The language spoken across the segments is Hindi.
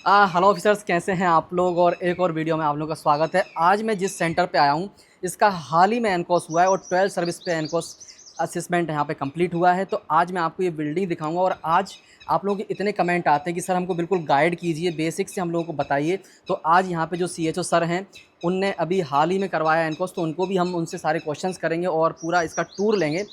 हेलो ऑफिसर्स, कैसे हैं आप लोग। और एक और वीडियो में आप लोगों का स्वागत है। आज मैं जिस सेंटर पे आया हूँ इसका हाल ही में एनकॉस हुआ है और 12 सर्विस पे एनकॉस असेसमेंट यहाँ पे कंप्लीट हुआ है। तो आज मैं आपको ये बिल्डिंग दिखाऊंगा और आज आप लोगों के इतने कमेंट आते हैं कि सर हमको बिल्कुल गाइड कीजिए, बेसिक से हम लोगों को बताइए। तो आज यहाँ पे जो CHO सर हैं उनने अभी हाल ही में करवाया एनकॉस, तो उनको भी हम उनसे सारे क्वेश्चंस करेंगे और पूरा इसका टूर लेंगे।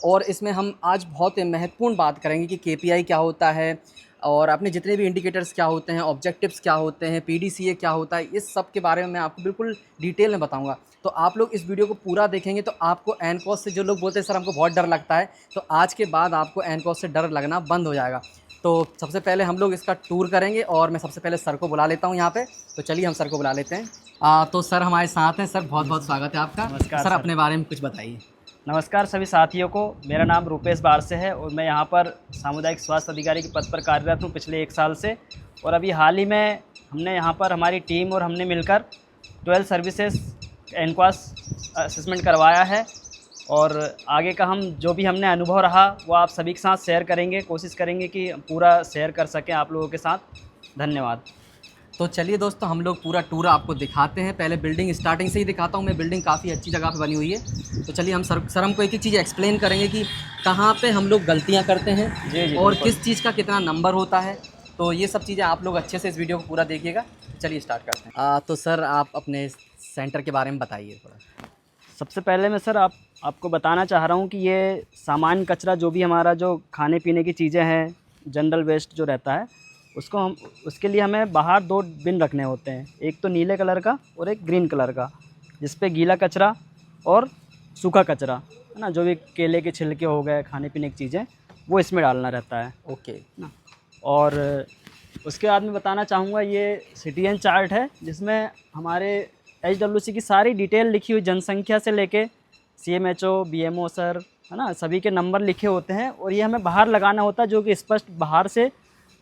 और इसमें हम आज बहुत महत्वपूर्ण बात करेंगे कि KPI क्या होता है और अपने जितने भी इंडिकेटर्स क्या होते हैं, ऑब्जेक्टिव्स क्या होते हैं, PDCA क्या होता है, इस सब के बारे में मैं आपको बिल्कुल डिटेल में बताऊंगा। तो आप लोग इस वीडियो को पूरा देखेंगे तो आपको एनकॉस से, जो लोग बोलते हैं सर हमको बहुत डर लगता है, तो आज के बाद आपको एनकॉस से डर लगना बंद हो जाएगा। तो सबसे पहले हम लोग इसका टूर करेंगे और मैं सबसे पहले सर को बुला लेता हूँ यहाँ पे। तो चलिए हम सर को बुला लेते हैं। तो सर हमारे साथ हैं। सर बहुत बहुत स्वागत है आपका। नमस्कार सर सर। अपने बारे में कुछ बताइए। नमस्कार सभी साथियों को। मेरा नाम रूपेश बारसे है और मैं यहाँ पर सामुदायिक स्वास्थ्य अधिकारी के पद पर कार्यरत हूँ पिछले 1 साल से। और अभी हाल ही में हमने यहाँ पर हमारी टीम और हमने मिलकर 12 सर्विसेज एनक्वास असेसमेंट करवाया है। और आगे का हम जो भी हमने अनुभव रहा वो आप सभी के साथ शेयर करेंगे, कोशिश करेंगे कि पूरा शेयर कर सकें आप लोगों के साथ। धन्यवाद। तो चलिए दोस्तों, हम लोग पूरा टूर आपको दिखाते हैं। पहले बिल्डिंग स्टार्टिंग से ही दिखाता हूँ मैं। बिल्डिंग काफ़ी अच्छी जगह पे बनी हुई है। तो चलिए हम सर हमको एक एक चीज़ एक्सप्लेन करेंगे कि कहाँ पे हम लोग गलतियाँ करते हैं जी जी और बिल्कुल। किस चीज़ का कितना नंबर होता है। तो ये सब चीज़ें आप लोग अच्छे से इस वीडियो को पूरा देखिएगा। चलिए स्टार्ट करते हैं। तो सर आप अपने सेंटर के बारे में बताइए थोड़ा। सबसे पहले मैं सर आपको बताना चाह रहा हूँ कि ये सामान्य कचरा जो भी हमारा जो खाने पीने की चीज़ें हैं, जनरल वेस्ट जो रहता है, उसको हम उसके लिए हमें बाहर 2 बिन रखने होते हैं। एक तो नीले कलर का और एक ग्रीन कलर का, जिस पे गीला कचरा और सूखा कचरा है ना, जो भी केले के छिलके हो गए, खाने पीने की चीज़ें, वो इसमें डालना रहता है ओके ना। और उसके बाद मैं बताना चाहूँगा ये सिटीजन चार्ट है, जिसमें हमारे HWC की सारी डिटेल लिखी हुई, जनसंख्या से लेके CMHO BMO सर है ना, सभी के नंबर लिखे होते हैं। और ये हमें बाहर लगाना होता है जो कि स्पष्ट बाहर से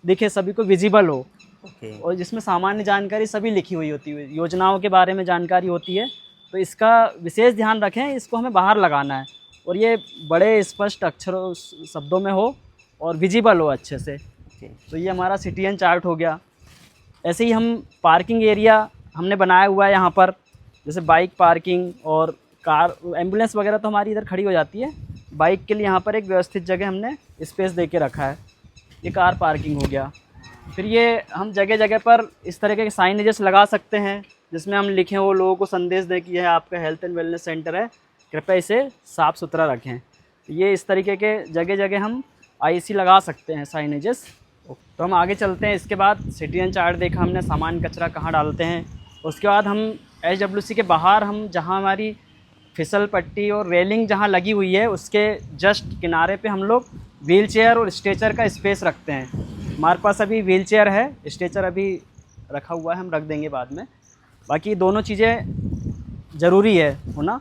दिखे, सभी को विजिबल हो। ओके और जिसमें सामान्य जानकारी सभी लिखी हुई होती है, योजनाओं के बारे में जानकारी होती है। तो इसका विशेष ध्यान रखें, इसको हमें बाहर लगाना है और ये बड़े स्पष्ट अक्षरों शब्दों में हो और विजिबल हो अच्छे से। ओके तो ये हमारा सिटीजन चार्ट हो गया। ऐसे ही हम पार्किंग एरिया हमने बनाया हुआ है यहाँ पर, जैसे बाइक पार्किंग और कार, एम्बुलेंस वगैरह तो हमारी इधर खड़ी हो जाती है। बाइक के लिए यहाँ पर एक व्यवस्थित जगह हमने स्पेस दे के रखा है। ये कार पार्किंग हो गया। फिर ये हम जगह जगह पर इस तरह के साइनेजेस लगा सकते हैं, जिसमें हम लिखें, वो लोगों को संदेश दें कि यह आपका हेल्थ एंड वेलनेस सेंटर है, कृपया इसे साफ़ सुथरा रखें। ये इस तरीके के जगह जगह हम IC लगा सकते हैं, साइनेजेस। तो हम आगे चलते हैं। इसके बाद सिटीजन चार्ट देखा हमने, सामान्य कचरा कहाँ डालते हैं। उसके बाद हम HWC के बाहर, हम जहाँ हमारी फिसल पट्टी और रेलिंग जहाँ लगी हुई है, उसके जस्ट किनारे पे हम लोग व्हील चेयर और स्ट्रेचर का स्पेस रखते हैं। हमारे पास अभी व्हील चेयर है, स्ट्रेचर अभी रखा हुआ है, हम रख देंगे बाद में। बाकी दोनों चीज़ें ज़रूरी है होना।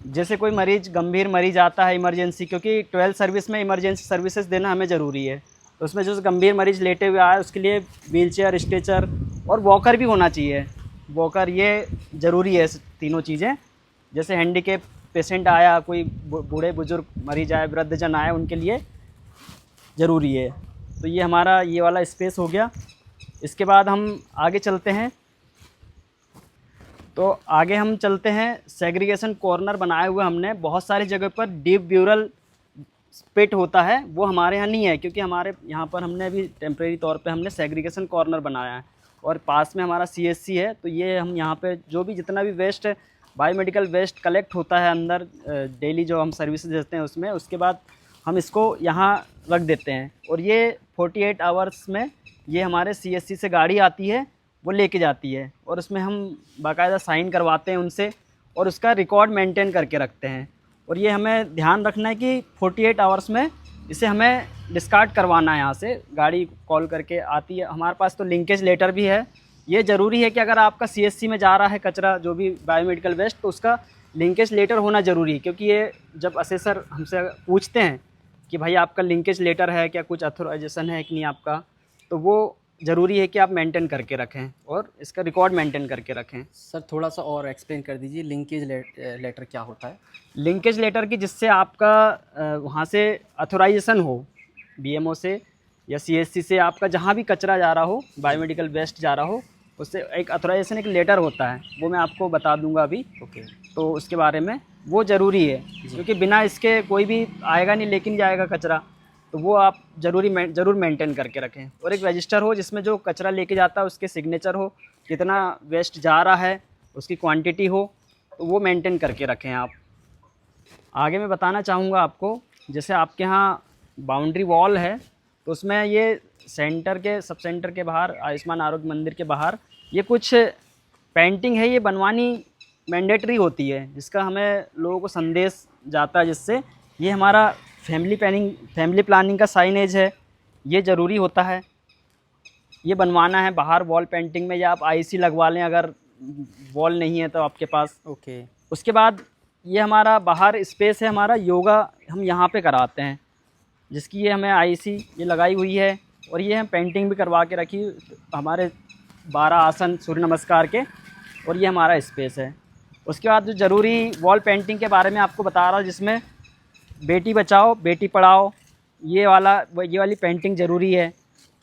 जैसे कोई मरीज़, गंभीर मरीज़ आता है इमरजेंसी, क्योंकि 12 सर्विस में इमरजेंसी सर्विसेज देना हमें ज़रूरी है। तो उसमें जो गंभीर मरीज़ लेटे हुए आए, उसके लिए व्हील चेयर, स्ट्रेचर और वॉकर भी होना चाहिए। वॉकर ये ज़रूरी है, तीनों चीज़ें। जैसे हैंडीकेप पेशेंट आया, कोई बूढ़े बुजुर्ग मरीज आए, वृद्धजन आए, उनके लिए ज़रूरी है। तो ये हमारा ये वाला स्पेस हो गया। इसके बाद हम आगे चलते हैं। तो आगे हम चलते हैं, सेग्रीगेशन कॉर्नर बनाए हुए हमने बहुत सारी जगह पर। डीप ब्यूरल पिट होता है, वो हमारे यहाँ नहीं है, क्योंकि हमारे यहाँ पर हमने अभी टेम्प्रेरी तौर पे हमने सेग्रीगेशन कॉर्नर बनाया है। और पास में हमारा CSC है, तो ये हम यहाँ पे जो भी जितना भी वेस्ट, बायोमेडिकल वेस्ट कलेक्ट होता है अंदर, डेली जो हम सर्विसेज देते हैं उसमें, उसके बाद हम इसको यहाँ रख देते हैं। और ये 48 आवर्स में ये हमारे CSC से गाड़ी आती है, वो लेके जाती है और उसमें हम बाकायदा साइन करवाते हैं उनसे और उसका रिकॉर्ड मेंटेन करके रखते हैं। और ये हमें ध्यान रखना है कि 48 आवर्स में इसे हमें डिस्कार्ड करवाना है। यहाँ से गाड़ी कॉल करके आती है। हमारे पास तो लिंकेज लेटर भी है। ये ज़रूरी है कि अगर आपका CSC में जा रहा है कचरा, जो भी बायोमेडिकल वेस्ट, तो उसका लिंकेज लेटर होना ज़रूरी है। क्योंकि ये जब असेसर हमसे पूछते हैं कि भाई आपका लिंकेज लेटर है क्या, कुछ अथोराइजेशन है कि नहीं आपका, तो वो ज़रूरी है कि आप मेंटेन करके रखें और इसका रिकॉर्ड मेंटेन करके रखें। सर थोड़ा सा और एक्सप्लेन कर दीजिए, लिंकेज लेटर क्या होता है। लिंकेज लेटर की, जिससे आपका वहाँ से अथोराइजेशन हो BMO से या CSC से आपका जहाँ भी कचरा जा रहा हो, बायोमेडिकल वेस्ट जा रहा हो, उससे एक ऑथराइजेशन, एक लेटर होता है, वो मैं आपको बता दूंगा अभी। ओके। तो उसके बारे में वो ज़रूरी है, क्योंकि बिना इसके कोई भी आएगा नहीं, लेकिन जाएगा कचरा। तो वो आप ज़रूर मेंटेन करके रखें। और एक रजिस्टर हो जिसमें जो कचरा लेके जाता है उसके सिग्नेचर हो, कितना वेस्ट जा रहा है, उसकी क्वांटिटी हो, तो वो मेंटेन करके रखें आप। आगे मैं बताना चाहूँगा आपको, जैसे आपके यहाँ बाउंड्री वॉल है, तो उसमें ये सेंटर के, सब सेंटर के बाहर, आयुष्मान आरोग्य मंदिर के बाहर ये कुछ पेंटिंग है, ये बनवानी मैंडेटरी होती है, जिसका हमें लोगों को संदेश जाता है, जिससे ये हमारा फैमिली प्लानिंग का साइनेज है, ये ज़रूरी होता है, ये बनवाना है बाहर वॉल पेंटिंग में, या आप IC लगवा लें अगर वॉल नहीं है तो आपके पास। ओके। उसके बाद ये हमारा बाहर स्पेस है, हमारा योगा हम यहाँ पे कराते हैं, जिसकी ये हमें IC ये लगाई हुई है, और ये हम पेंटिंग भी करवा के रखी हमारे 12 आसन सूर्य नमस्कार के, और ये हमारा स्पेस है। उसके बाद जो ज़रूरी वॉल पेंटिंग के बारे में आपको बता रहा हूँ, जिसमें बेटी बचाओ बेटी पढ़ाओ, ये वाली पेंटिंग ज़रूरी है।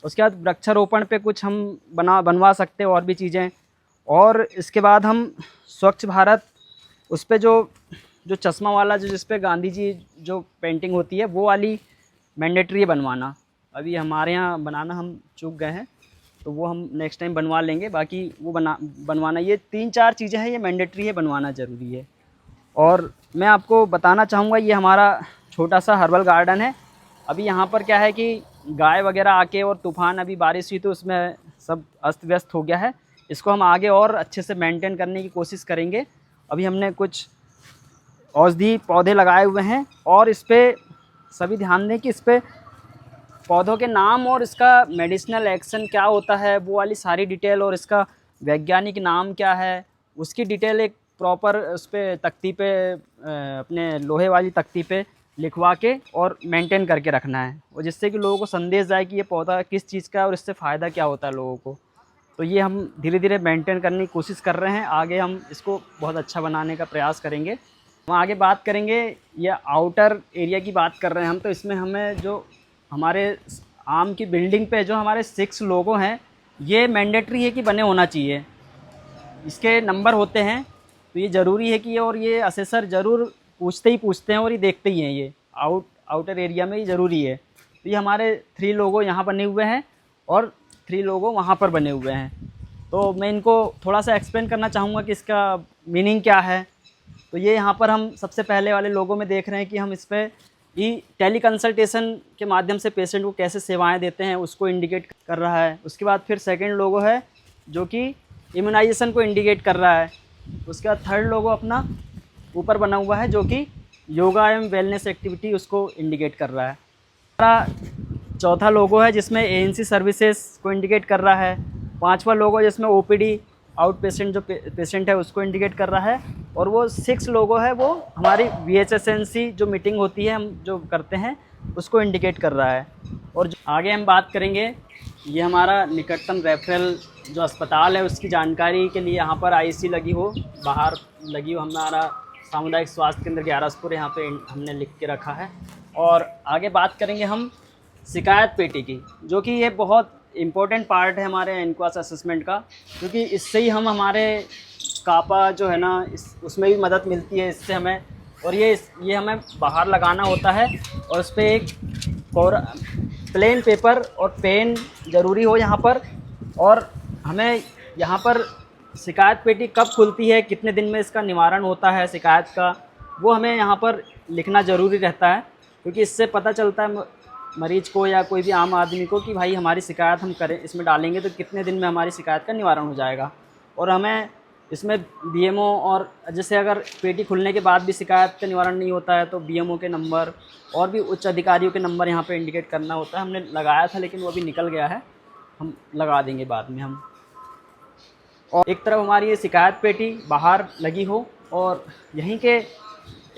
उसके बाद वृक्षारोपण पे कुछ हम बनवा सकते हैं, और भी चीज़ें। और इसके बाद हम स्वच्छ भारत, उस पे जो चश्मा वाला, जो जिस पे गांधी जी जो पेंटिंग होती है, वो वाली मैंडेटरी है बनवाना। अभी हमारे यहाँ बनाना हम चूक गए हैं, तो वो हम नेक्स्ट टाइम बनवा लेंगे। बाकी वो बनवाना, ये 3-4 चीज़ें हैं, ये मैंडेटरी है, बनवाना ज़रूरी है। और मैं आपको बताना चाहूँगा, ये हमारा छोटा सा हर्बल गार्डन है। अभी यहाँ पर क्या है कि गाय वगैरह आके, और तूफ़ान, अभी बारिश हुई तो उसमें सब अस्त व्यस्त हो गया है। इसको हम आगे और अच्छे से मेंटेन करने की कोशिश करेंगे। अभी हमने कुछ औषधि पौधे लगाए हुए हैं, और इस पर सभी ध्यान दें कि इस पर पौधों के नाम और इसका मेडिसिनल एक्शन क्या होता है, वो वाली सारी डिटेल, और इसका वैज्ञानिक नाम क्या है, उसकी डिटेल एक प्रॉपर उस पर तख्ती पे, अपने लोहे वाली तख्ती पे लिखवा के और मेंटेन करके रखना है, और जिससे कि लोगों को संदेश जाए कि ये पौधा किस चीज़ का है और इससे फ़ायदा क्या होता है लोगों को। तो ये हम धीरे धीरे मेंटेन करने की कोशिश कर रहे हैं। आगे हम इसको बहुत अच्छा बनाने का प्रयास करेंगे। हम आगे बात करेंगे, ये आउटर एरिया की बात कर रहे हैं हम, तो इसमें हमें जो हमारे आम की बिल्डिंग पे जो हमारे 6 लोगो हैं, ये मैंडेटरी है कि बने होना चाहिए। इसके नंबर होते हैं, तो ये ज़रूरी है कि, और ये असेसर ज़रूर पूछते हैं, और ये देखते ही हैं, ये आउटर एरिया में ये ज़रूरी है। तो ये हमारे 3 लोगो यहाँ बने हुए हैं, और 3 लोगो वहाँ पर बने हुए हैं। तो मैं इनको थोड़ा सा एक्सप्लेन करना चाहूँगा कि इसका मीनिंग क्या है। तो ये यहाँ पर हम सबसे पहले वाले लोगों में देख रहे हैं कि हम इस पर टेली कंसल्टेशन के माध्यम से पेशेंट को कैसे सेवाएं देते हैं, उसको इंडिकेट कर रहा है। उसके बाद फिर सेकंड लोगो है जो कि इम्यूनाइजेशन को इंडिकेट कर रहा है। उसके बाद थर्ड लोगो अपना ऊपर बना हुआ है, जो कि योगा एवं वेलनेस एक्टिविटी उसको इंडिकेट कर रहा है। हमारा चौथा लोगो है जिसमें ANC सर्विसेज को इंडिकेट कर रहा है। 5वां लोगो जिसमें OPD आउट पेशेंट जो पेशेंट है उसको इंडिकेट कर रहा है। और वो 6 लोगो है वो हमारी VHSNC जो मीटिंग होती है हम जो करते हैं उसको इंडिकेट कर रहा है। और आगे हम बात करेंगे, ये हमारा निकटतम रेफरल जो अस्पताल है उसकी जानकारी के लिए यहाँ पर IC लगी हो, बाहर लगी हो। हमारा सामुदायिक स्वास्थ्य केंद्र ग्यारसपुर यहाँ पे हमने लिख के रखा है। और आगे बात करेंगे हम शिकायत पेटी की, जो कि ये बहुत इम्पोर्टेंट पार्ट है हमारे एनक्वास असेसमेंट का, क्योंकि इससे ही हम हमारे कापा जो है ना उसमें भी मदद मिलती है इससे हमें। और ये हमें बाहर लगाना होता है, और उस पर एक प्लेन पेपर और पेन ज़रूरी हो यहाँ पर। और हमें यहाँ पर शिकायत पेटी कब खुलती है, कितने दिन में इसका निवारण होता है शिकायत का, वो हमें यहाँ पर लिखना ज़रूरी रहता है, क्योंकि इससे पता चलता है मरीज को या कोई भी आम आदमी को कि भाई हमारी शिकायत हम करें, इसमें डालेंगे तो कितने दिन में हमारी शिकायत का निवारण हो जाएगा। और हमें इसमें BMO, और जैसे अगर पेटी खुलने के बाद भी शिकायत का निवारण नहीं होता है तो BMO के नंबर और भी उच्च अधिकारियों के नंबर यहाँ पे इंडिकेट करना होता है। हमने लगाया था लेकिन वो अभी निकल गया है, हम लगा देंगे बाद में हम। और एक तरफ हमारी ये शिकायत पेटी बाहर लगी हो, और यहीं के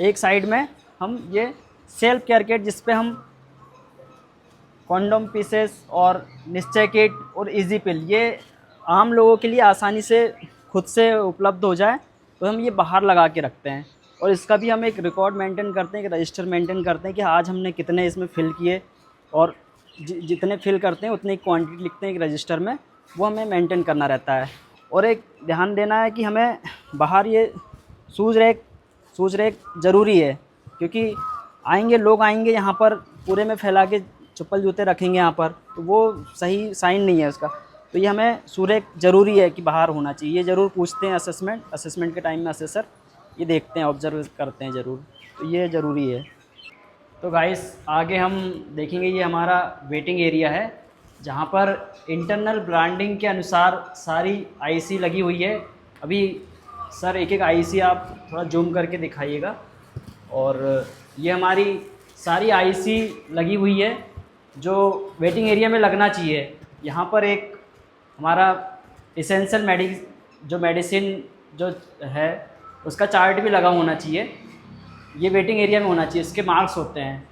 एक साइड में हम ये सेल्फ केयर किट, जिस पे हम कॉन्डोम पीसेस और निश्चय किट और इजी पिल, ये आम लोगों के लिए आसानी से खुद से उपलब्ध हो जाए, तो हम ये बाहर लगा के रखते हैं। और इसका भी हम एक रिकॉर्ड मेंटेन करते हैं, एक रजिस्टर मेंटेन करते हैं कि आज हमने कितने इसमें फिल किए और जितने फिल करते हैं उतनी क्वांटिटी लिखते हैं एक रजिस्टर में, वो हमें मेंटेन करना रहता है। और एक ध्यान देना है कि हमें बाहर ये शूज़ रैक ज़रूरी है, क्योंकि लोग आएंगे यहाँ पर पूरे में फैला के चप्पल जूते रखेंगे यहाँ पर, तो वो सही साइन नहीं है उसका। तो ये हमें शू रैक ज़रूरी है कि बाहर होना चाहिए। ये ज़रूर पूछते हैं असेसमेंट के टाइम में असेसर ये देखते हैं, ऑब्जर्व करते हैं ज़रूर, तो ये ज़रूरी है। तो गाइस आगे हम देखेंगे, ये हमारा वेटिंग एरिया है जहाँ पर इंटरनल ब्रांडिंग के अनुसार सारी आईसी लगी हुई है। अभी सर एक एक आईसी आप थोड़ा जूम करके दिखाइएगा। और ये हमारी सारी आईसी लगी हुई है जो वेटिंग एरिया में लगना चाहिए। यहाँ पर एक हमारा एसेंशियल मेडिसिन जो है उसका चार्ट भी लगा होना चाहिए, ये वेटिंग एरिया में होना चाहिए, इसके मार्क्स होते हैं।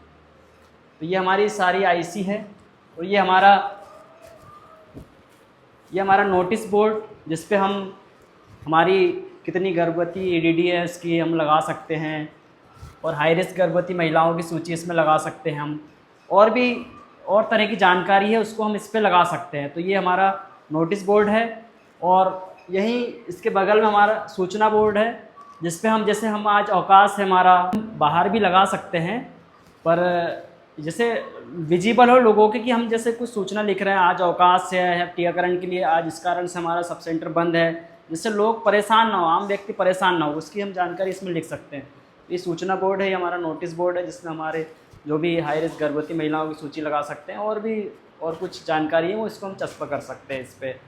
तो ये हमारी सारी आईसी है। और ये हमारा नोटिस बोर्ड जिस पे हम हमारी कितनी गर्भवती ईडीडी है इसकी हम लगा सकते हैं, और हाई रिस्क गर्भवती महिलाओं की सूची इसमें लगा सकते हैं हम, और भी और तरह की जानकारी है उसको हम इस पे लगा सकते हैं। तो ये हमारा नोटिस बोर्ड है। और यहीं इसके बगल में हमारा सूचना बोर्ड है जिस पे हम, जैसे हम आज अवकाश है हमारा, बाहर भी लगा सकते हैं, पर जैसे विजिबल हो लोगों के कि हम जैसे कुछ सूचना लिख रहे हैं आज अवकाश है टीकाकरण के लिए, आज इस कारण से हमारा सब सेंटर बंद है, जिससे लोग परेशान ना हो, आम व्यक्ति परेशान ना हो, उसकी हम जानकारी इसमें लिख सकते हैं। ये सूचना बोर्ड है, ये हमारा नोटिस बोर्ड है जिसमें हमारे जो भी हाई रिस्क गर्भवती महिलाओं की सूची लगा सकते हैं, और कुछ जानकारी है वो इसको हम चस्पा कर सकते हैं इस पर।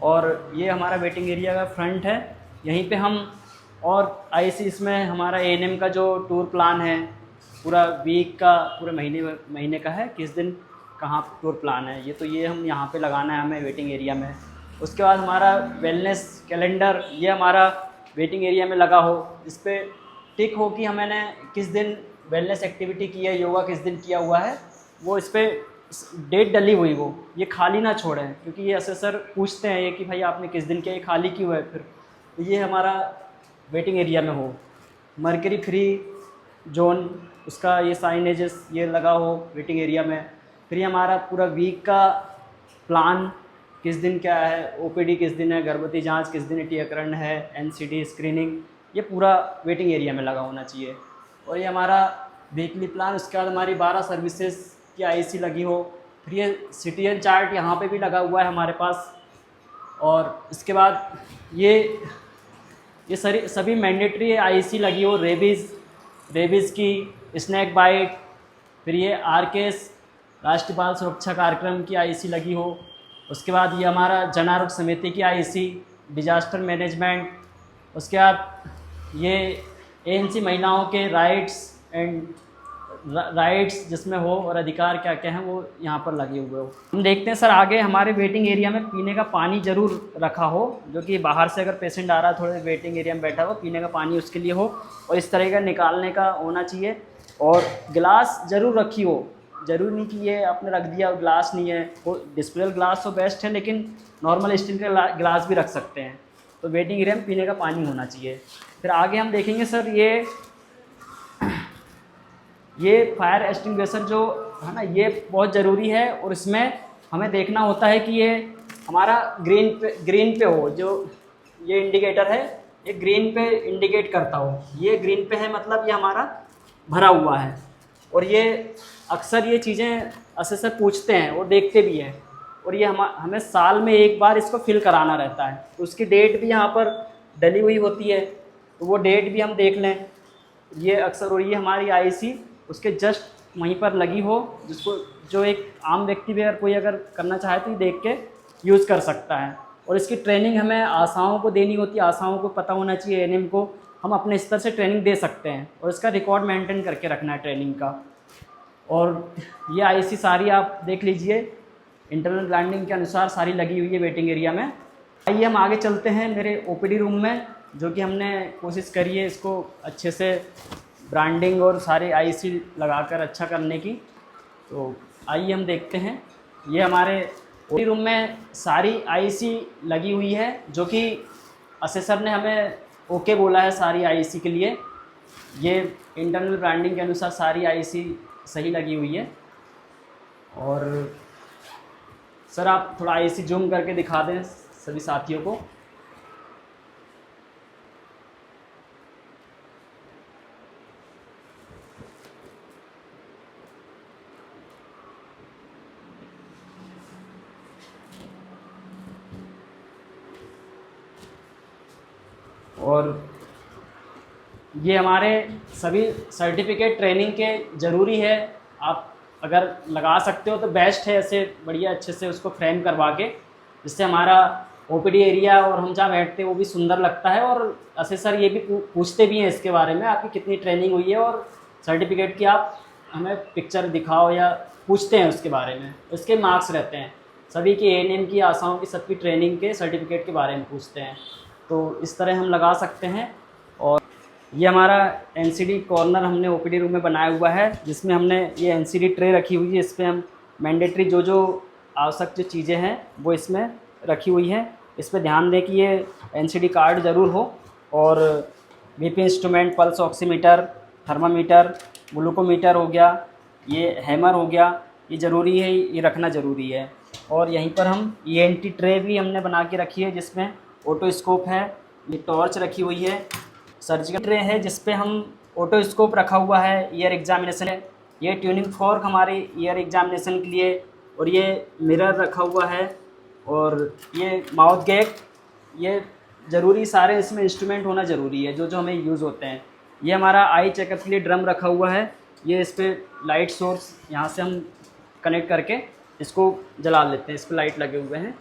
और ये हमारा वेटिंग एरिया का फ्रंट है, यहीं पे हम और आईसी इसमें हमारा एएनएम का जो टूर प्लान है पूरा वीक का, पूरे महीने का है, किस दिन कहाँ टूर प्लान है, ये हम यहाँ पे लगाना है हमें वेटिंग एरिया में। उसके बाद हमारा वेलनेस कैलेंडर, ये हमारा वेटिंग एरिया में लगा हो, इस पर टिक हो कि मैंने किस दिन वेलनेस एक्टिविटी की है, योगा किस दिन किया हुआ है, वो इस पर डेट डली हुई, वो ये खाली ना छोड़ें, क्योंकि ये असेसर पूछते हैं ये कि भाई आपने किस दिन किया, ये खाली क्यों है फिर। तो ये हमारा वेटिंग एरिया में हो। मर्करी फ्री जोन, उसका ये साइनेजेस ये लगा हो वेटिंग एरिया में। फिर ये हमारा पूरा वीक का प्लान, किस दिन क्या है, ओपीडी किस दिन है, गर्भवती जांच किस दिन है, टीकाकरण है, एनसीडी स्क्रीनिंग, ये पूरा वेटिंग एरिया में लगा होना चाहिए। और ये हमारा वीकली प्लान, उसके बाद हमारी 12 सर्विसेज की आईसी लगी हो। फिर ये सिटीजन चार्ट यहाँ पे भी लगा हुआ है हमारे पास। और इसके बाद ये सभी मैंडेटरी आईसी लगी हो, रेबीज़ की, स्नैक बाइट, फिर ये आरकेएस राष्ट्रीय बाल सुरक्षा कार्यक्रम की आईसी लगी हो। उसके बाद ये हमारा जन आरोग्य समिति की आईसी, डिजास्टर मैनेजमेंट। उसके बाद ये एएनसी महिलाओं के राइट्स जिसमें हो और अधिकार क्या क्या हैं वो यहाँ पर लगे हुए हो। हम देखते हैं सर आगे हमारे वेटिंग एरिया में पीने का पानी ज़रूर रखा हो, जो कि बाहर से अगर पेशेंट आ रहा है थोड़े वेटिंग एरिया में बैठा हो, पीने का पानी उसके लिए हो, और इस तरह का निकालने का होना चाहिए। और गिलास ज़रूर रखी हो, ज़रूरी नहीं कि ये आपने रख दिया और ग्लास नहीं है, वो डिस्प्ले ग्लास तो बेस्ट है, लेकिन नॉर्मल स्टील का गिलास भी रख सकते हैं। तो वेटिंग एरिया में पीने का पानी होना चाहिए। फिर आगे हम देखेंगे सर ये फायर एक्सटिंग्विशर जो है ना, ये बहुत ज़रूरी है। और इसमें हमें देखना होता है कि ये हमारा ग्रीन पे हो, जो ये इंडिकेटर है ये ग्रीन पे इंडिकेट करता हो, ये ग्रीन पे है मतलब ये हमारा भरा हुआ है। और ये अक्सर ये चीज़ें असेसर पूछते हैं और देखते भी हैं, और ये हमें साल में एक बार इसको फिल कराना रहता है। तो उसकी डेट भी यहाँ पर डली हुई होती है, तो वो डेट भी हम देख लें। ये अक्सर, और ये हमारी आईसी उसके जस्ट वहीं पर लगी हो, जो एक आम व्यक्ति भी अगर करना चाहे तो ये देख के यूज़ कर सकता है। और इसकी ट्रेनिंग हमें आशाओं को देनी होती है, आशाओं को पता होना चाहिए, एएनएम को हम अपने स्तर से ट्रेनिंग दे सकते हैं, और इसका रिकॉर्ड मेंटेन करके रखना है ट्रेनिंग का। और ये आईसी सारी आप देख लीजिए, इंटरनल ब्रांडिंग के अनुसार सारी लगी हुई है वेटिंग एरिया में। आइए हम आगे चलते हैं मेरे ओपीडी रूम में, जो कि हमने कोशिश करी है इसको अच्छे से ब्रांडिंग और सारे आईसी लगाकर अच्छा करने की। तो आइए हम देखते हैं, ये हमारे ओपीडी रूम में सारी आईसी लगी हुई है, जो कि असेसर ने हमें ओके बोला है सारी आईसी के लिए। ये इंटरनल ब्रांडिंग के अनुसार सारी आईसी सही लगी हुई है। और सर आप थोड़ा AC जूम करके दिखा दें सभी साथियों को। और ये हमारे सभी सर्टिफिकेट ट्रेनिंग के ज़रूरी है, आप अगर लगा सकते हो तो बेस्ट है, ऐसे बढ़िया अच्छे से उसको फ्रेम करवा के, जिससे हमारा OPD एरिया और हम जहाँ बैठते हैं वो भी सुंदर लगता है। और असेसर ये भी पूछते भी हैं इसके बारे में, आपकी कितनी ट्रेनिंग हुई है और सर्टिफिकेट की आप हमें पिक्चर दिखाओ, या पूछते हैं उसके बारे में। उसके मार्क्स रहते हैं सभी की, ANM की, आशाओं की, सबकी ट्रेनिंग के सर्टिफिकेट के बारे में पूछते हैं। तो इस तरह हम लगा सकते हैं। और ये हमारा NCD कॉर्नर हमने OPD रूम में बनाया हुआ है, जिसमें हमने ये NCD ट्रे रखी हुई है। इस पर हम मैंडेटरी जो आवश्यक जो चीज़ें हैं वो इसमें रखी हुई हैं। इस पर ध्यान दें कि ये NCD कार्ड ज़रूर हो, और BP instrument, pulse oximeter, thermometer, glucometer हो गया, ये हैमर हो गया, ये ज़रूरी है, ये रखना ज़रूरी है। और यहीं पर हम ENT ट्रे भी हमने बना के रखी है, जिसमें ऑटोस्कोप है, ये टॉर्च रखी हुई है, सर्जिकल ट्रे है जिस पे हम ऑटोस्कोप रखा हुआ है, ईयर एग्जामिनेशन है, ये ट्यूनिंग फॉर्क हमारे ईयर एग्जामिनेशन के लिए, और ये मिरर रखा हुआ है, और ये माउथ गैग, ये ज़रूरी सारे इसमें इंस्ट्रूमेंट होना ज़रूरी है जो हमें यूज़ होते हैं। ये हमारा आई चेकअप के लिए ड्रम रखा हुआ है, ये इस पर लाइट सोर्स यहाँ से हम कनेक्ट करके इसको जला लेते हैं, इस पर लाइट लगे हुए हैं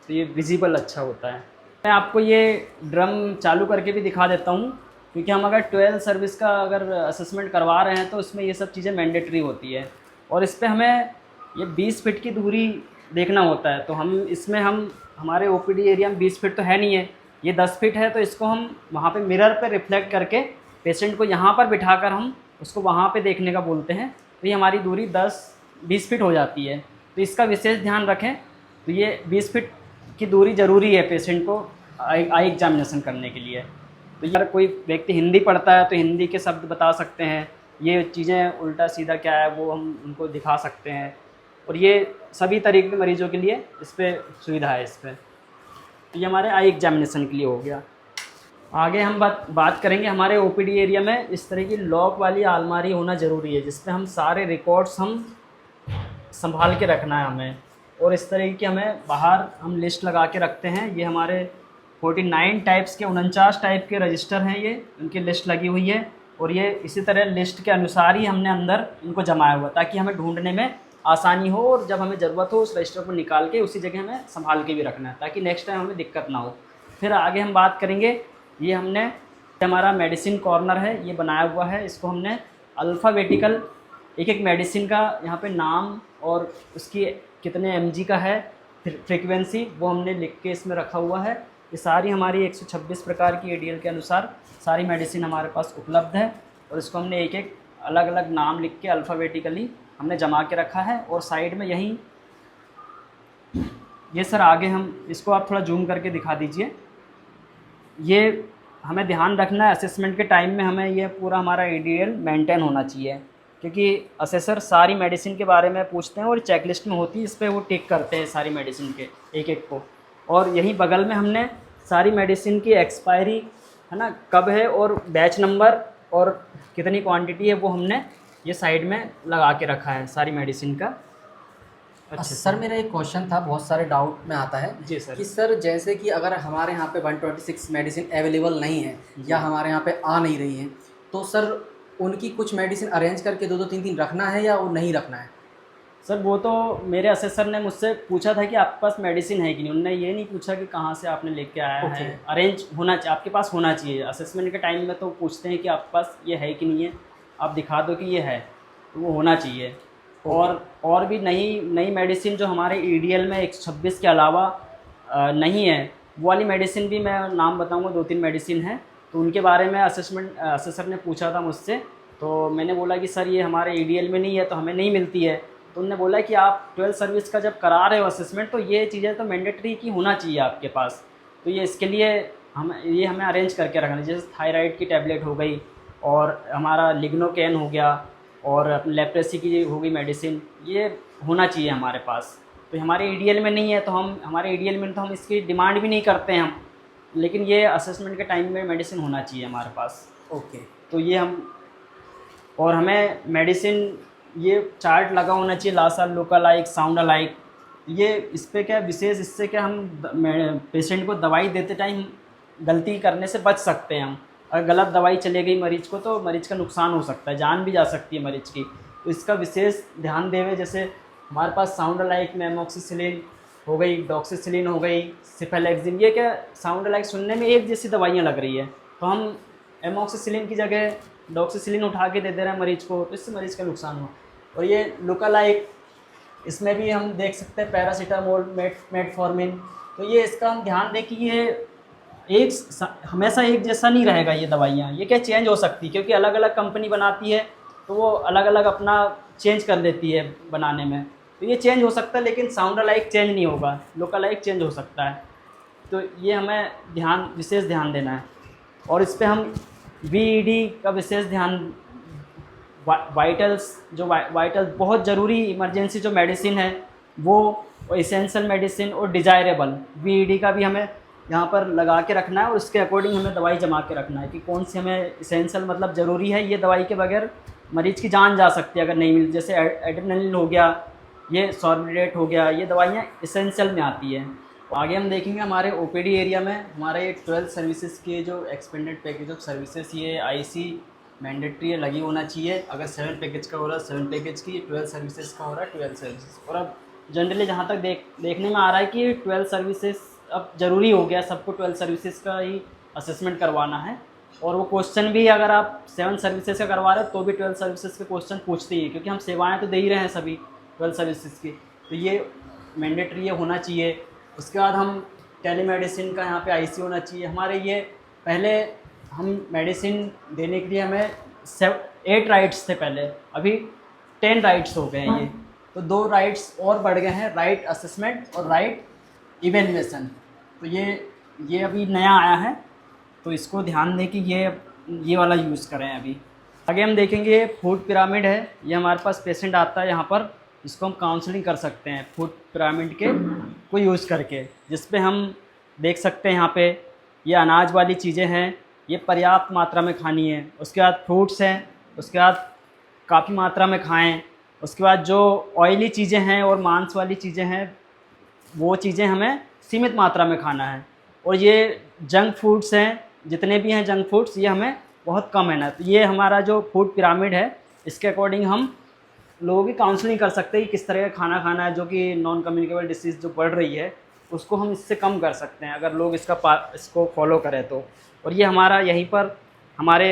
तो ये विजिबल अच्छा होता है। मैं आपको ये ड्रम चालू करके भी दिखा देता हूँ, क्योंकि हम अगर 12 सर्विस का अगर असेसमेंट करवा रहे हैं तो इसमें ये सब चीज़ें मैंडेटरी होती है, और इस पर हमें ये 20 फीट की दूरी देखना होता है। तो हम इसमें हमारे OPD एरिया में 20 फीट तो है नहीं है, ये 10 फीट है, तो इसको हम वहाँ पे मिरर पे रिफ्लेक्ट करके पेशेंट को यहाँ पर बिठाकर हम उसको वहाँ पे देखने का बोलते हैं। तो ये हमारी दूरी 10-20 फीट हो जाती है, तो इसका विशेष ध्यान रखें। तो ये 20 फीट की दूरी ज़रूरी है पेशेंट को आई एग्जामिनेशन करने के लिए। तो यार कोई व्यक्ति हिंदी पढ़ता है तो हिंदी के शब्द बता सकते हैं, ये चीज़ें उल्टा सीधा क्या है वो हम उनको दिखा सकते हैं, और ये सभी तरीके के मरीजों के लिए इस पर सुविधा है इस पर। तो ये हमारे आई एग्जामिनेशन के लिए हो गया। आगे हम बात करेंगे, हमारे OPD एरिया में इस तरह की लॉक वाली अलमारी होना ज़रूरी है, जिसमें हम सारे रिकॉर्ड्स हम संभाल के रखना है हमें, और इस तरह की हमें बाहर हम लिस्ट लगा के रखते हैं। ये हमारे 49 टाइप्स के 49 टाइप के रजिस्टर हैं, ये उनकी लिस्ट लगी हुई है, और ये इसी तरह लिस्ट के अनुसार ही हमने अंदर इनको जमाया हुआ, ताकि हमें ढूंढने में आसानी हो, और जब हमें ज़रूरत हो उस रजिस्टर को निकाल के उसी जगह हमें संभाल के भी रखना है, ताकि नेक्स्ट टाइम हमें दिक्कत ना हो। फिर आगे हम बात करेंगे, ये हमारा मेडिसिन कॉर्नर है, ये बनाया हुआ है, इसको हमने अल्फ़ाबेटिकल एक मेडिसिन का यहाँ पे नाम और उसकी कितने mg का है, फिर फ्रीक्वेंसी, वो हमने लिख के इसमें रखा हुआ है। ये सारी हमारी 126 प्रकार की ADL के अनुसार सारी मेडिसिन हमारे पास उपलब्ध है, और इसको हमने एक अलग अलग नाम लिख के अल्फ़ाबेटिकली हमने जमा के रखा है। और साइड में यहीं ये सर आगे हम इसको आप थोड़ा जूम करके दिखा दीजिए। ये हमें ध्यान रखना है, असेसमेंट के टाइम में हमें ये पूरा हमारा ADL मेंटेन होना चाहिए, क्योंकि असेसर सारी मेडिसिन के बारे में पूछते हैं और चेकलिस्ट में होती है, इस पर वो टिक करते हैं सारी मेडिसिन के एक को। और यहीं बगल में हमने सारी मेडिसिन की एक्सपायरी है ना कब है, और बैच नंबर और कितनी क्वांटिटी है, वो हमने ये साइड में लगा के रखा है सारी मेडिसिन का। अच्छा सर, मेरा एक क्वेश्चन था, बहुत सारे डाउट में आता है जी सर। कि सर जैसे कि अगर हमारे यहाँ पे 126 मेडिसिन अवेलेबल नहीं है या हमारे यहाँ पे आ नहीं रही है, तो सर उनकी कुछ मेडिसिन अरेंज करके 2-2 3-3 रखना है या वो नहीं रखना है? सर वो तो मेरे असेसर ने मुझसे पूछा था कि आपके पास मेडिसिन है कि नहीं, उन्होंने ये नहीं पूछा कि कहाँ से आपने लेके आया है। अरेंज होना चाहिए, आपके पास होना चाहिए। असेसमेंट के टाइम में तो पूछते हैं कि आपके पास ये है कि नहीं है, आप दिखा दो कि ये है, तो वो होना चाहिए। और भी नई मेडिसिन जो हमारे EDL में 126 के अलावा नहीं है, वो वाली मेडिसिन भी मैं नाम बताऊँगा, 2-3 मेडिसिन है, तो उनके बारे में असेसर ने पूछा था मुझसे, तो मैंने बोला कि सर ये हमारे EDL में नहीं है तो हमें नहीं मिलती है। तो उन्होंने बोला कि आप 12 सर्विस का जब करा रहे हो असेसमेंट, तो ये चीज़ें तो मैंडेटरी की होना चाहिए आपके पास, तो ये इसके लिए हमें अरेंज करके रखना, जैसे थायराइड की टैबलेट हो गई, और हमारा लिग्नोकेन हो गया, और लेप्रेसी की हो गई मेडिसिन, ये होना चाहिए हमारे पास। तो हमारे ईडीएल में नहीं है, तो हमारे ईडीएल में तो हम इसकी डिमांड भी नहीं करते हैं हम, लेकिन ये असेसमेंट के टाइम में मेडिसिन होना चाहिए हमारे पास। ओके। तो ये हम, और हमें मेडिसिन ये चार्ट लगा होना चाहिए, लासा, लोका लाइक, साउंड अलाइक। ये इस पे क्या विशेष, इससे क्या हम पेशेंट को दवाई देते टाइम गलती करने से बच सकते हैं हम। अगर गलत दवाई चले गई मरीज़ को तो मरीज़ का नुकसान हो सकता है, जान भी जा सकती है मरीज़ की। तो इसका विशेष ध्यान देवे। जैसे हमारे पास साउंड अलाइक में एमोक्सिसिलिन हो गई, डॉक्सिसिलिन हो गई, सिफेलेक्सिन, ये क्या साउंड अलाइक सुनने में एक जैसी दवाइयाँ लग रही है, तो हम एमोक्सिसिलिन की जगह डॉक्सिसिलिन उठा के दे दे रहे हैं मरीज़ को, तो इससे मरीज़ का नुकसान हुआ। और ये लुका लाइक, इसमें भी हम देख सकते हैं पैरासीटामोल, मेटफॉर्मिन। तो ये इसका हम ध्यान दें कि ये हमेशा एक जैसा नहीं रहेगा ये दवाइयाँ, ये क्या चेंज हो सकती है, क्योंकि अलग अलग कंपनी बनाती है तो वो अलग अलग अपना चेंज कर देती है बनाने में। तो ये चेंज हो सकता है, लेकिन साउंड अलाइक चेंज नहीं होगा, लोका लाइक चेंज हो सकता है। तो ये हमें विशेष ध्यान देना है। और इस पर हम VED का विशेष ध्यान, वाइटल्स, जो वाइटल्स बहुत ज़रूरी इमरजेंसी जो मेडिसिन है वो, और इसेंशियल मेडिसिन और डिजायरेबल, VED का भी हमें यहाँ पर लगा के रखना है, और उसके अकॉर्डिंग हमें दवाई जमा के रखना है कि कौन सी हमें इसेंशियल, मतलब ज़रूरी है, ये दवाई के बगैर मरीज़ की जान जा सकती है अगर नहीं मिली। जैसे एड्रेनलिन हो गया, ये सॉर्बिडेट हो गया, ये दवाइयाँ इसेंशियल में आती है। आगे हम देखेंगे हमारे OPD एरिया में हमारे 12 सर्विसेज के जो एक्सपेंडेड पैकेज ऑफ सर्विसेज, ये IC मैंडेटरी लगी होना चाहिए। अगर 7 पैकेज का हो रहा है 7 पैकेज की, 12 सर्विसेज का हो रहा है 12 सर्विसेज। और अब जनरली जहाँ तक देखने में आ रहा है कि 12 सर्विसेज अब ज़रूरी हो गया, सबको 12 सर्विसेज का ही असेसमेंट करवाना है। और वो क्वेश्चन भी अगर आप 7 सर्विसेज का करवा रहे हैं तो भी 12 सर्विसेज के क्वेश्चन पूछते ही, क्योंकि हम सेवाएं तो दे ही रहे हैं सभी 12 सर्विसेज की, तो ये मैंडेटरी होना चाहिए। उसके बाद हम टेलीमेडिसिन का यहाँ पे IC होना चाहिए हमारे। ये पहले हम मेडिसिन देने के लिए हमें 8 राइट्स थे पहले, अभी 10 राइट्स हो गए हैं ये, तो 2 राइट्स और बढ़ गए हैं, राइट असेसमेंट और राइट इवेल्युएशन। तो ये अभी नया आया है, तो इसको ध्यान दें कि ये वाला यूज़ करें अभी। आगे हम देखेंगे फूड पिरामिड है। ये हमारे पास पेशेंट आता है यहाँ पर, इसको हम काउंसलिंग कर सकते हैं फूड पिरामिड के को यूज़ करके, जिस पे हम देख सकते हैं यहाँ पे ये अनाज वाली चीज़ें हैं, ये पर्याप्त मात्रा में खानी है। उसके बाद फ्रूट्स हैं, उसके बाद काफ़ी मात्रा में खाएं। उसके बाद जो ऑयली चीज़ें हैं और मांस वाली चीज़ें हैं, वो चीज़ें हमें सीमित मात्रा में खाना है। और ये जंक फूड्स हैं, जितने भी हैं जंक फूड्स, ये हमें बहुत कम है ना। तो ये हमारा जो फूड पिरामिड है, इसके अकॉर्डिंग हम लोगों की काउंसलिंग कर सकते हैं कि किस तरह का खाना खाना है, जो कि नॉन कम्युनिकेबल डिसीज़ जो बढ़ रही है उसको हम इससे कम कर सकते हैं अगर लोग इसको फॉलो करें तो। और ये हमारा यहीं पर हमारे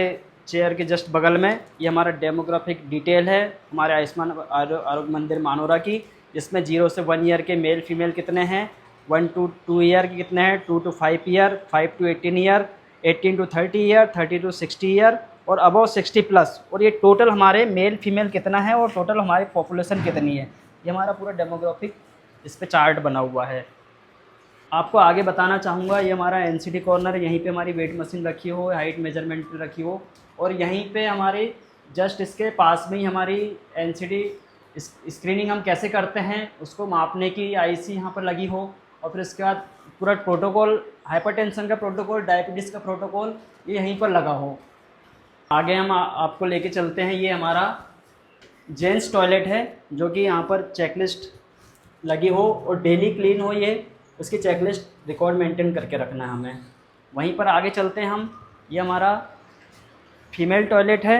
चेयर के जस्ट बगल में ये हमारा डेमोग्राफिक डिटेल है हमारे आयुष्मान आरोग्य मंदिर मानोरा की, जिसमें 0 से 1 ईयर के मेल फीमेल कितने हैं, 1 to 2 ईयर के कितने हैं, 2 to 5 year, 5 to 18 year, 18 to 30 year, 30 to 60 year और अबव 60 प्लस। और ये टोटल हमारे मेल फीमेल कितना है और टोटल हमारी पॉपुलेशन कितनी है, ये हमारा पूरा डेमोग्राफिक इस पे चार्ट बना हुआ है। आपको आगे बताना चाहूँगा, ये हमारा NCD कॉर्नर, यहीं पे हमारी वेट मशीन रखी हो, हाइट मेजरमेंट रखी हो, और यहीं पे हमारे जस्ट इसके पास में ही हमारी NCD स्क्रीनिंग हम कैसे करते हैं उसको मापने की IC यहाँ पर लगी हो। और फिर इसके बाद पूरा प्रोटोकॉल, हाइपरटेंशन का प्रोटोकॉल, डायबिटीज़ का प्रोटोकॉल, ये यहीं पर लगा हो। आगे हम आपको लेके चलते हैं, ये हमारा जेंट्स टॉयलेट है, जो कि यहाँ पर चेकलिस्ट लगी हो और डेली क्लीन हो, ये उसकी चेकलिस्ट रिकॉर्ड मेंटेन करके रखना है हमें। वहीं पर आगे चलते हैं हम, ये हमारा फीमेल टॉयलेट है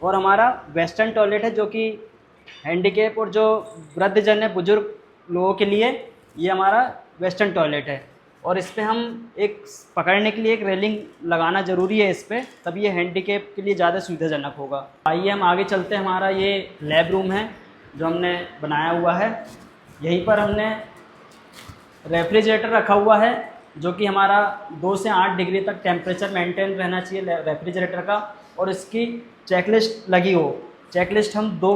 और हमारा वेस्टर्न टॉयलेट है, जो कि हैंडीकैप और जो वृद्धजन है, बुजुर्ग लोगों के लिए, ये हमारा वेस्टर्न टॉयलेट है। और इस पर हम एक पकड़ने के लिए एक रेलिंग लगाना ज़रूरी है इस पर, तब ये हैंडीकैप के लिए ज़्यादा सुविधाजनक होगा। आइए हम आगे चलते हैं, हमारा ये लैब रूम है जो हमने बनाया हुआ है। यहीं पर हमने रेफ्रिजरेटर रखा हुआ है, जो कि हमारा 2 से 8 डिग्री तक टेम्परेचर मेंटेन रहना चाहिए रेफ्रिजरेटर का। और इसकी चेकलिस्ट लगी हो, चेकलिस्ट हम 2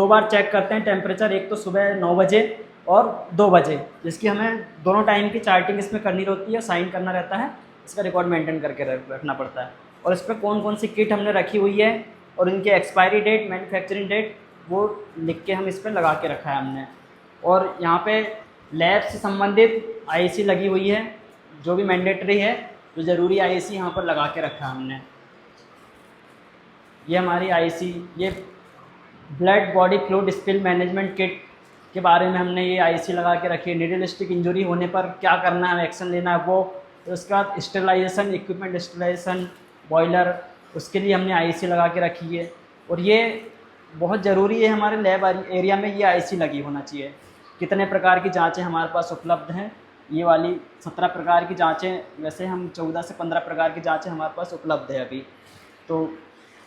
बार चेक करते हैं टेम्परेचर, एक तो सुबह 9 बजे और 2 बजे, जिसकी हमें दोनों टाइम की चार्टिंग इसमें करनी रहती है, साइन करना रहता है, इसका रिकॉर्ड मेंटेन करके रखना पड़ता है। और इस पर कौन कौन सी किट हमने रखी हुई है और इनकी एक्सपायरी डेट, मैन्युफैक्चरिंग डेट वो लिख के हम इस पर लगा के रखा है हमने। और यहाँ पे लैब से संबंधित आईसी लगी हुई है, जो भी मैंडेटरी है, जो ज़रूरी आईसी यहाँ पर लगा के रखा है हमने। ये हमारी आईसी, ये blood body flow dispel management kit के बारे में हमने ये आईसी लगा के रखी है। नीडल स्टिक इंजरी होने पर क्या करना है, एक्शन लेना है वो। तो उसके बाद स्टेरिलाइजेशन, इक्विपमेंट स्टेरिलाइजेशन, बॉयलर, उसके लिए हमने आईसी लगा के रखी है। और ये बहुत ज़रूरी है हमारे लैब एरिया में ये आईसी लगी होना चाहिए। कितने प्रकार की जांचें हमारे पास उपलब्ध हैं, ये वाली 17 प्रकार की जांचें, वैसे हम 14 से 15 प्रकार की जांचें हमारे पास उपलब्ध है अभी। तो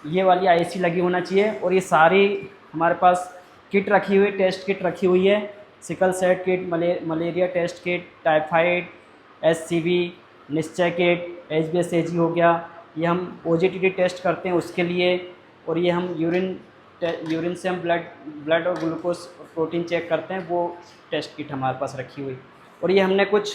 ये वाली आईसी लगी होना चाहिए। और ये सारी हमारे पास किट रखी हुई, टेस्ट किट रखी हुई है। Sickle set kit, malaria test kit, typhoid, SCV, Nishchay kit, एचबीएसएजी हो गया, ये हम ओजीटीटी टेस्ट करते हैं उसके लिए। और ये हम यूरिन से हम ब्लड और ग्लूकोज और प्रोटीन चेक करते हैं, वो टेस्ट किट हमारे पास रखी हुई। और ये हमने कुछ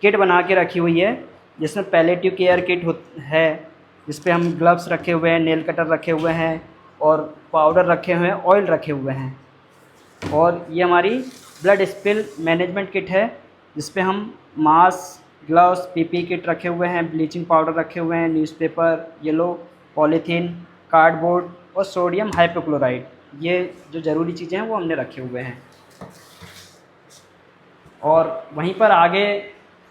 किट बना के रखी हुई है, जिसमें पैलेटिव केयर किट है, जिस पे हम ग्लव्स रखे हुए हैं, नेल कटर रखे हुए हैं, और पाउडर रखे हुए हैं, ऑयल रखे हुए हैं। और ये हमारी ब्लड स्पिल मैनेजमेंट किट है, जिस पे हम मास्क, ग्लव्स, पीपी किट रखे हुए हैं, ब्लीचिंग पाउडर रखे हुए हैं, न्यूज़पेपर, येलो पॉलीथीन, कार्डबोर्ड और सोडियम हाइपोक्लोराइड, ये जो ज़रूरी चीज़ें हैं वो हमने रखे हुए हैं। और वहीं पर आगे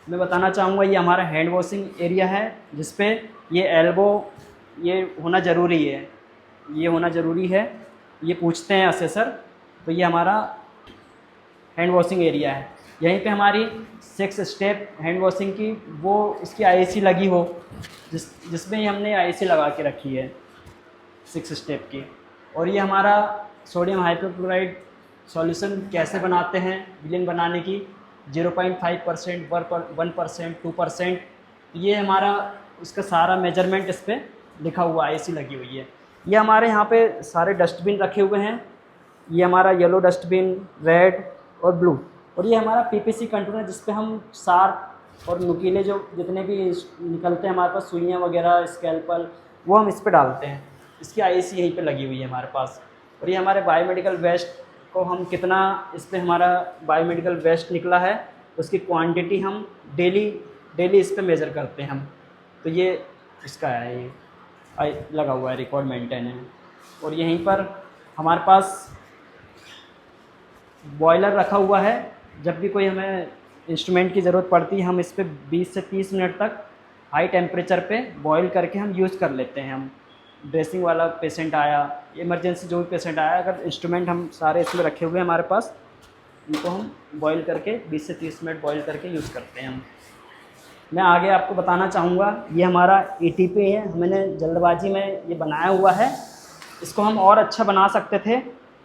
मैं बताना चाहूँगा, ये हमारा हैंड वॉशिंग एरिया है, जिस पे ये एल्बो ये होना ज़रूरी है, ये होना ज़रूरी है, ये पूछते हैं असेसर। तो ये हमारा हैंड वॉशिंग एरिया है। यहीं पे हमारी 6 स्टेप हैंड वॉशिंग की वो इसकी आईसी लगी हो, जिसमें ही हमने आईसी लगा के रखी है 6 स्टेप की। और ये हमारा सोडियम हाइपोक्लोराइड सॉल्यूशन कैसे बनाते हैं, विलेन बनाने की 0.5%, 1%, 2%, ये हमारा उसका सारा मेजरमेंट इस पर लिखा हुआ आईसी लगी हुई है। ये हमारे यहाँ पे सारे डस्टबिन रखे हुए हैं। ये हमारा येलो डस्टबिन, रेड और ब्लू। और ये हमारा पीपीसी कंटेनर, जिस पे हम शार्प और नुकीले जो जितने भी निकलते हैं हमारे पास, सुइयाँ वगैरह, स्कैल्पल, वो हम इस पे डालते हैं। इसकी आईसी यहीं पे लगी हुई है हमारे पास। और ये हमारे बायोमेडिकल वेस्ट को हम कितना, इस पर हमारा बायोमेडिकल वेस्ट निकला है, उसकी क्वांटिटी हम डेली इस पर मेज़र करते हैं हम। तो ये इसका है, ये लगा हुआ है, रिकॉर्ड मेंटेन है। और यहीं पर हमारे पास बॉयलर रखा हुआ है, जब भी कोई हमें इंस्ट्रूमेंट की ज़रूरत पड़ती है, हम इस पर 20 से 30 मिनट तक हाई टेम्परेचर पे बॉयल करके हम यूज़ कर लेते हैं। हम ड्रेसिंग वाला पेशेंट आया, इमरजेंसी जो भी पेशेंट आया, अगर इंस्ट्रूमेंट हम सारे इसमें रखे हुए हैं हमारे पास, इनको हम बॉयल करके 20 से 30 मिनट बॉयल करके यूज़ करते हैं हम। मैं आगे आपको बताना चाहूँगा, ये हमारा एटीपी है, मैंने जल्दबाजी में ये बनाया हुआ है। इसको हम और अच्छा बना सकते थे,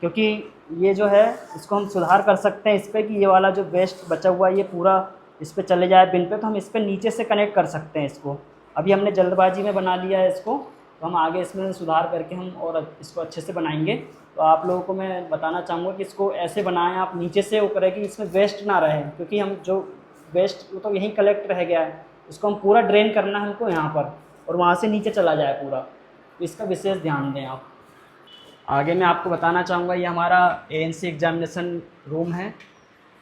क्योंकि ये जो है इसको हम सुधार कर सकते हैं इस पर, कि ये वाला जो वेस्ट बचा हुआ है ये पूरा इस पर चले जाए बिन पे, तो हम इस पर नीचे से कनेक्ट कर सकते हैं इसको। अभी हमने जल्दबाजी में बना लिया है इसको, तो हम आगे इसमें सुधार करके हम और इसको अच्छे से बनाएंगे। तो आप लोगों को मैं बताना चाहूँगा कि इसको ऐसे बनाएं आप, नीचे से वो करें कि इसमें वेस्ट ना रहे, क्योंकि हम जो वेस्ट वो तो यहीं कलेक्ट रह गया है, उसको हम पूरा ड्रेन करना है हमको यहाँ पर, और वहाँ से नीचे चला जाए पूरा। तो इसका विशेष ध्यान दें आप। आगे मैं आपको बताना चाहूँगा, ये हमारा एएनसी एग्जामिनेशन रूम है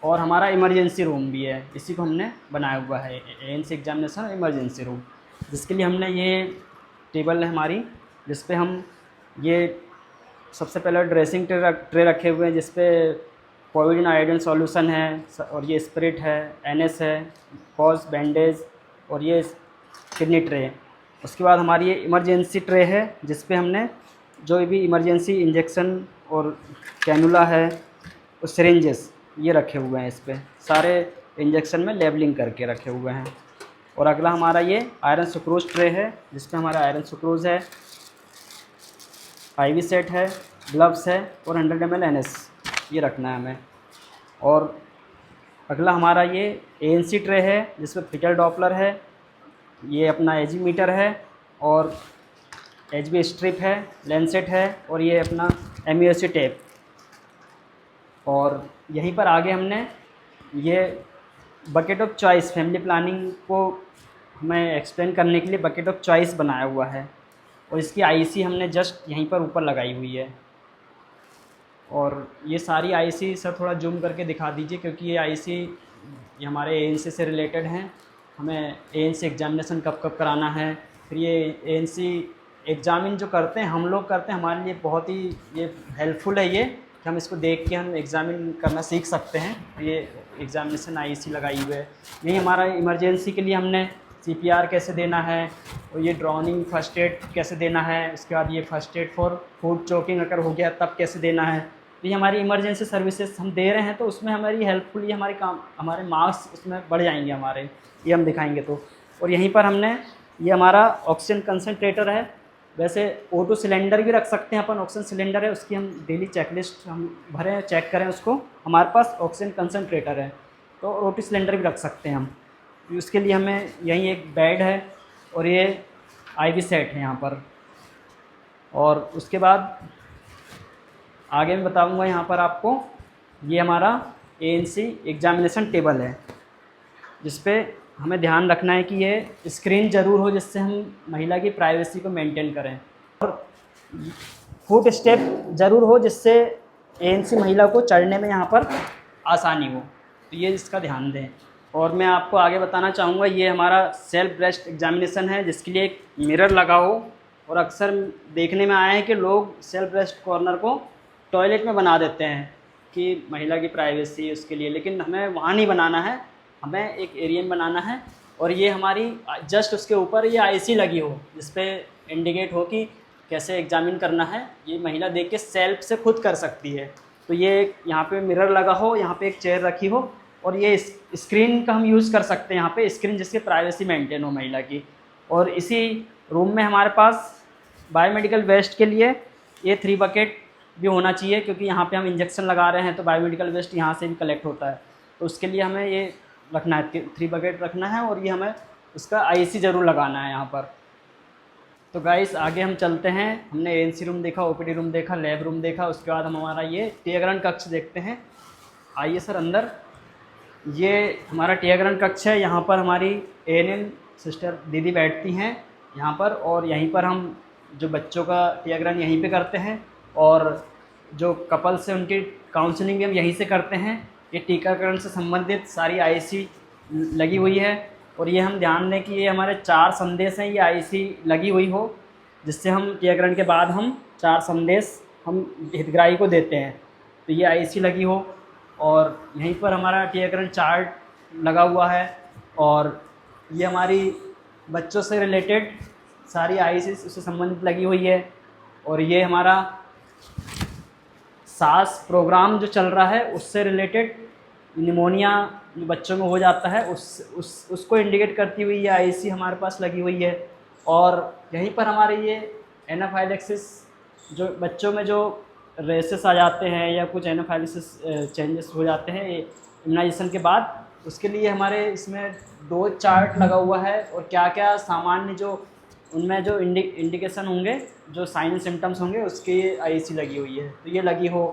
और हमारा इमरजेंसी रूम भी है, इसी को हमने बनाया हुआ है, एएनसी एग्जामिनेशन और इमरजेंसी रूम। जिसके लिए हमने ये टेबल है हमारी, जिस पे हम ये सबसे पहले ड्रेसिंग ट्रे रखे हुए हैं, जिस पे पोविडीन आयोडीन सॉल्यूशन है, और ये स्पिरिट है, एनएस है, कॉज बैंडेज, और ये किडनी ट्रे। उसके बाद हमारी ये इमरजेंसी ट्रे है, जिस पे हमने जो भी इमरजेंसी इंजेक्शन और कैनुला है और सिरिंजेस ये रखे हुए हैं, इस पे सारे इंजेक्शन में लेबलिंग करके रखे हुए हैं। और अगला हमारा ये आयरन सुक्रोज ट्रे है, जिसमें हमारा आयरन सुक्रोज है, IV सेट है, ग्लव्स है और 100 ml NS ये रखना है हमें। और अगला हमारा ये ANC ट्रे है, जिसमें फिटल डॉपलर है, ये अपना एजी मीटर है, और HB स्ट्रिप है, लेंसेट है, और ये अपना MUSC टेप। और यहीं पर आगे हमने ये bucket of choice, family planning को हमें एक्सप्लेन करने के लिए बकेट ऑफ चॉइस बनाया हुआ है, और इसकी IC हमने जस्ट यहीं पर ऊपर लगाई हुई है। और ये सारी आईसी सर थोड़ा जूम करके दिखा दीजिए, क्योंकि ये आईसी ये हमारे एएनसी से रिलेटेड हैं। हमें एएनसी एग्जामिनेशन कब कब कराना है, फिर ये एएनसी एग्जामिन जो करते हैं हम लोग करते हैं, हमारे लिए बहुत ही ये हेल्पफुल है ये कि हम इसको देख के हम एग्ज़ामिन करना सीख सकते हैं। ये एग्ज़ामिनेशन आईसी लगाई हुई है। यही हमारा इमरजेंसी के लिए हमने सीपीआर कैसे देना है, और ये ड्राउनिंग फर्स्ट एड कैसे देना है, उसके बाद ये first aid for food choking अगर हो गया तब कैसे देना है। तो ये हमारी इमरजेंसी सर्विसेज हम दे रहे हैं, तो उसमें हमारी हेल्पफुल ये हमारे काम, हमारे मार्क्स उसमें बढ़ जाएंगे हमारे, ये हम दिखाएंगे तो। और यहीं पर हमने ये हमारा ऑक्सीजन कंसनट्रेटर है। वैसे O2 सिलेंडर भी रख सकते हैं अपन, ऑक्सीजन सिलेंडर है उसकी हम डेली चेकलिस्ट हम भरें, चेक करें उसको। हमारे पास ऑक्सीजन कंसनट्रेटर है तो O2 सिलेंडर भी रख सकते हैं हम। उसके लिए हमें यहीं एक बेड है और ये IV सेट है यहाँ पर। और उसके बाद आगे मैं बताऊंगा यहाँ पर आपको, ये हमारा एएनसी एग्जामिनेशन टेबल है, जिस पे हमें ध्यान रखना है कि ये स्क्रीन ज़रूर हो, जिससे हम महिला की प्राइवेसी को मेंटेन करें, और फुट स्टेप ज़रूर हो, जिससे एएनसी महिला को चढ़ने में यहाँ पर आसानी हो। तो ये इसका ध्यान दें। और मैं आपको आगे बताना चाहूँगा, ये हमारा सेल्फ ब्रेस्ट एग्जामिनेशन है, जिसके लिए एक मिरर लगा हो। और अक्सर देखने में आया है कि लोग सेल्फ ब्रेस्ट कॉर्नर को टॉयलेट में बना देते हैं कि महिला की प्राइवेसी उसके लिए, लेकिन हमें वहाँ नहीं बनाना है, हमें एक एरिया में बनाना है। और ये हमारी जस्ट उसके ऊपर ये आईसी लगी हो, जिस पे इंडिकेट हो कि कैसे एग्जामिन करना है। ये महिला देख के सेल्फ से खुद कर सकती है। तो ये एक यहाँ पे मिरर लगा हो, यहाँ पे एक चेयर रखी हो, और ये स्क्रीन का हम यूज़ कर सकते हैं यहाँ पे, स्क्रीन जिससे प्राइवेसी मेंटेन हो महिला की। और इसी रूम में हमारे पास बायोमेडिकल वेस्ट के लिए ये 3 बकेट भी होना चाहिए, क्योंकि यहाँ पे हम इंजेक्शन लगा रहे हैं तो बायोमेडिकल वेस्ट यहाँ से भी कलेक्ट होता है। तो उसके लिए हमें ये रखना है, 3 बकेट रखना है, और ये हमें उसका आईसी ज़रूर लगाना है यहाँ पर। तो गाइस आगे हम चलते हैं। हमने एएनसी रूम देखा, ओपीडी रूम देखा, लैब रूम देखा, उसके बाद हम हमारा ये टीकाकरण कक्ष देखते हैं। आइए सर अंदर। ये हमारा टीकाकरण कक्ष है। यहाँ पर हमारी एएनएम सिस्टर दीदी बैठती हैं यहाँ पर, और यहीं पर हम जो बच्चों का टीकाकरण यहीं पे करते हैं, और जो कपल्स से उनकी काउंसलिंग भी हम यहीं से करते हैं। ये टीकाकरण से संबंधित सारी आईसी लगी हुई है। और ये हम ध्यान दें कि ये हमारे 4 संदेश हैं, ये आईसी लगी हुई हो, जिससे हम टीकाकरण के बाद हम 4 संदेश हम हितग्राही को देते हैं। तो ये आईसी लगी हो, और यहीं पर हमारा टीकाकरण चार्ट लगा हुआ है। और ये हमारी बच्चों से रिलेटेड सारी आईसी उससे संबंधित लगी हुई है। और ये हमारा सांस प्रोग्राम जो चल रहा है उससे रिलेटेड, निमोनिया जो बच्चों में हो जाता है उसको इंडिकेट करती हुई ये आईसी हमारे पास लगी हुई है। और यहीं पर हमारे ये एनाफाइलेक्सिस, जो बच्चों में जो रेसेस आ जाते हैं या कुछ एनाफाइलेक्सिस चेंजेस हो जाते हैं इम्यूनाइजेशन के बाद, उसके लिए हमारे इसमें 2 चार्ट लगा हुआ है। और क्या क्या सामान्य जो उनमें जो इंडिकेशन होंगे, जो साइन सिम्टम्स होंगे, उसकी आईसी लगी हुई है। तो ये लगी हो।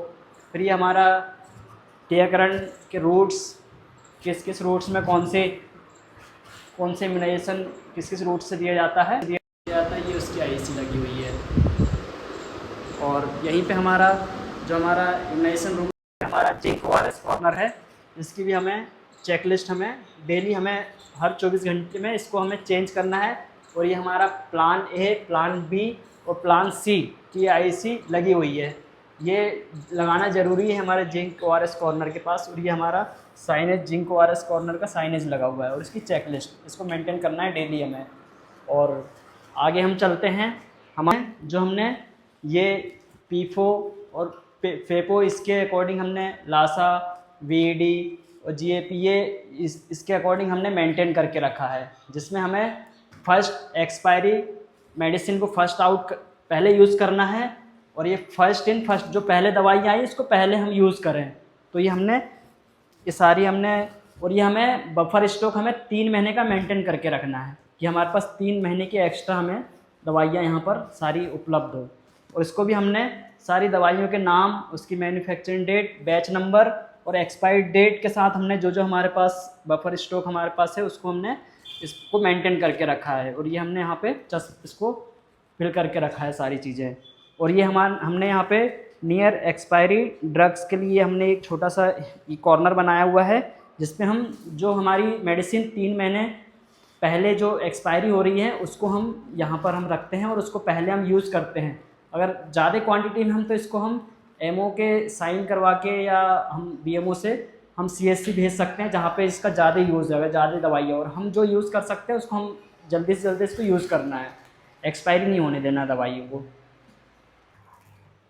फिर ये हमारा टीकाकरण के रूट्स, किस किस रूट्स में कौन से इम्यूनाइजेशन किस किस रूट से दिया जाता है, ये उसकी आईसी लगी हुई है। और यहीं पे हमारा जो हमारा इम्यूनाइजेशन रूम हमारा जिंक ORS कॉर्नर है, इसकी भी हमें चेकलिस्ट हमें डेली हमें हर 24 घंटे में इसको हमें चेंज करना है। और ये हमारा प्लान A, प्लान B और प्लान C की आईसी लगी हुई है। ये लगाना ज़रूरी है हमारे जिंक ORS कॉर्नर के पास। और ये हमारा साइनेज, जिंक ORS कॉर्नर का साइनेज लगा हुआ है, और इसकी चेकलिस्ट, इसको मेंटेन करना है डेली हमें। और आगे हम चलते हैं। हमने ये पीफो और फेपो, इसके अकॉर्डिंग हमने लासा, VED और GAP, ये इसके अकॉर्डिंग हमने मेंटेन करके रखा है, जिसमें हमें फर्स्ट एक्सपायरी मेडिसिन को फर्स्ट आउट पहले यूज़ करना है। और ये फर्स्ट इन फर्स्ट जो पहले दवाइयाँ आई इसको पहले हम यूज़ करें। तो ये हमने ये सारी हमने, और ये हमें बफर स्टॉक हमें 3 महीने का मेंटेन करके रखना है कि हमारे पास 3 महीने की एक्स्ट्रा हमें दवाइयाँ यहाँ पर सारी उपलब्ध हो। और इसको भी हमने सारी दवाइयों के नाम, उसकी मैन्युफैक्चरिंग डेट, बैच नंबर और एक्सपायर्ड डेट के साथ हमने जो हमारे पास बफर स्टॉक हमारे पास है उसको हमने इसको मेंटेन करके रखा है। और ये हमने यहाँ पे इसको फिल करके रखा है सारी चीज़ें। और ये हमने यहाँ पे नियर एक्सपायरी ड्रग्स के लिए हमने एक छोटा सा कॉर्नर बनाया हुआ है, जिसमें हम जो हमारी मेडिसिन 3 महीने पहले जो एक्सपायरी हो रही है उसको हम यहाँ पर हम रखते हैं और उसको पहले हम यूज़ करते हैं। अगर ज़्यादा क्वांटिटी में हम तो इसको हम एमओ के साइन करवा के या हम बीएमओ से हम सीएससी भेज सकते हैं, जहाँ पे इसका ज़्यादा यूज़ है, ज़्यादा दवाई है, और हम जो यूज़ कर सकते हैं उसको हम जल्दी से जल्दी इसको यूज़ करना है, एक्सपायरी नहीं होने देना दवाइयों को।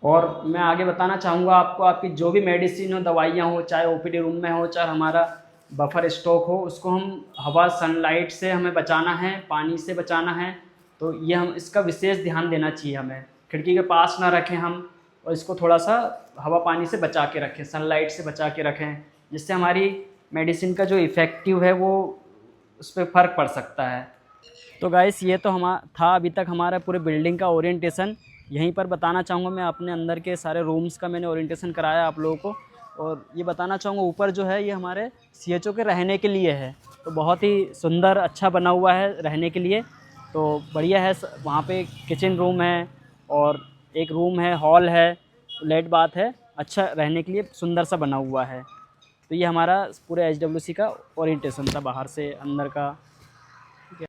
और मैं आगे बताना चाहूँगा आपको, आपकी जो भी मेडिसिन हो, दवाइयाँ हो, चाहे ओपीडी रूम में हो, चाहे हमारा बफर स्टॉक हो, उसको हम हवा सनलाइट से हमें बचाना है, पानी से बचाना है। तो ये हम इसका विशेष ध्यान देना चाहिए, हमें खिड़की के पास ना रखें हम, और इसको थोड़ा सा हवा पानी से बचा के रखें, सनलाइट से बचा के रखें, जिससे हमारी मेडिसिन का जो इफ़ेक्टिव है वो उस पर फ़र्क पड़ सकता है। तो गाइस ये तो था अभी तक हमारा पूरे बिल्डिंग का ओरिएंटेशन। यहीं पर बताना चाहूँगा मैं अपने अंदर के सारे रूम्स का मैंने ओरिएंटेशन कराया आप लोगों को। और ये बताना चाहूँगा ऊपर जो है ये हमारे सीएचओ के रहने के लिए है, तो बहुत ही सुंदर अच्छा बना हुआ है रहने के लिए, तो बढ़िया है। वहाँ पे किचन रूम है और एक रूम है, हॉल है, लेट बात है, अच्छा रहने के लिए सुंदर सा बना हुआ है। तो ये हमारा पूरे HWC का ओरिएंटेशन था, बाहर से अंदर का।